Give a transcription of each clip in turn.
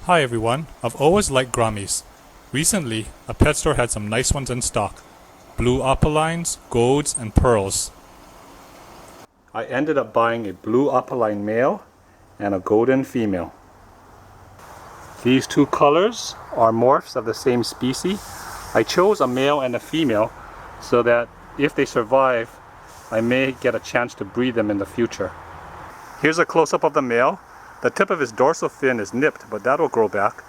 Hi everyone, I've always liked gouramis. Recently, a pet store had some nice ones in stock. Blue opalines, golds, and pearls. I ended up buying a blue opaline male and a golden female. These two colors are morphs of the same species. I chose a male and a female so that if they survive, I may get a chance to breed them in the future. Here's a close-up of the male. The tip of his dorsal fin is nipped, but that'll grow back.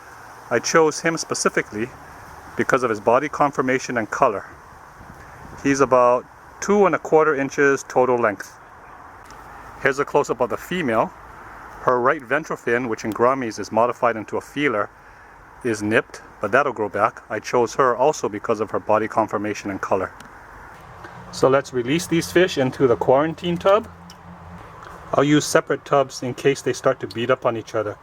I chose him specifically because of his body conformation and color. He's about 2¼ inches total length. Here's a close-up of the female. Her right ventral fin, which in gouramis is modified into a feeler, is nipped, but that'll grow back. I chose her also because of her body conformation and color. So let's release these fish into the quarantine tub. I'll use separate tubs in case they start to beat up on each other.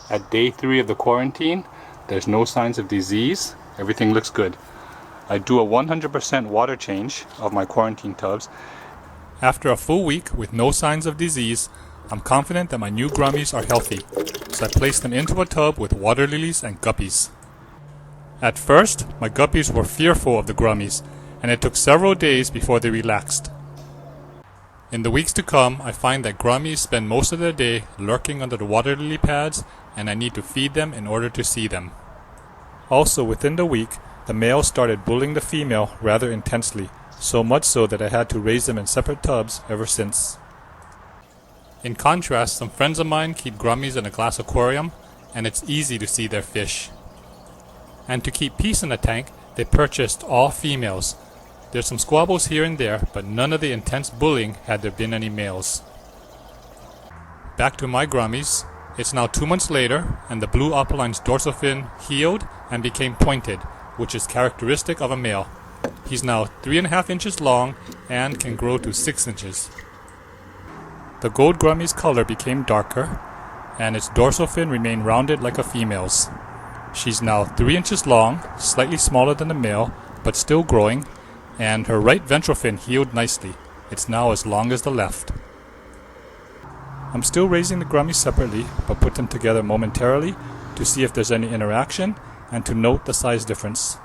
At day 3 of the quarantine, there's no signs of disease. Everything looks good. I do a 100% water change of my quarantine tubs. After a full week with no signs of disease, I'm confident that my new gouramis are healthy, so I place them into a tub with water lilies and guppies. At first, my guppies were fearful of the gouramis, and it took several days before they relaxed. In the weeks to come, I find that gouramis spend most of their day lurking under the water lily pads, and I need to feed them in order to see them. Also, within the week, the male started bullying the female rather intensely, so much so that I had to raise them in separate tubs ever since. In contrast, some friends of mine keep gouramis in a glass aquarium, and it's easy to see their fish. And to keep peace in the tank, they purchased all females. There's some squabbles here and there, but none of the intense bullying had there been any males. Back to my gouramis. It's now 2 months later, and the blue opaline's dorsal fin healed and became pointed, which is characteristic of a male. He's now 3½ inches long and can grow to 6 inches. The gold gourami's color became darker, and its dorsal fin remained rounded like a female's. She's now 3 inches long, slightly smaller than the male, but still growing, and her right ventral fin healed nicely. It's now as long as the left. I'm still raising the gouramis separately, but put them together momentarily to see if there's any interaction and to note the size difference.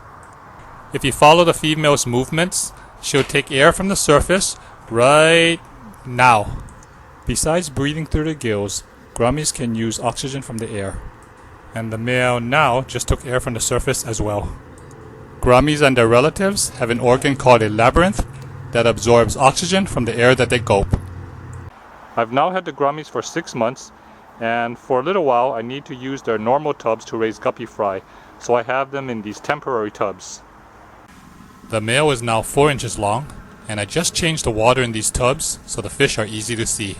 If you follow the female's movements, she'll take air from the surface right now. Besides breathing through the gills, gouramis can use oxygen from the air. And the male now just took air from the surface as well. Gouramis and their relatives have an organ called a labyrinth that absorbs oxygen from the air that they gulp. I've now had the gouramis for 6 months, and for a little while I need to use their normal tubs to raise guppy fry, so I have them in these temporary tubs. The male is now 4 inches long, and I just changed the water in these tubs so the fish are easy to see.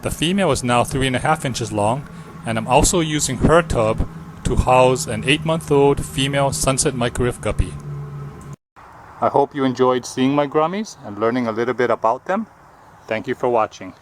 The female is now 3½ inches long, and I'm also using her tub to house an 8-month-old female sunset microwave guppy. I hope you enjoyed seeing my gouramis and learning a little bit about them. Thank you for watching.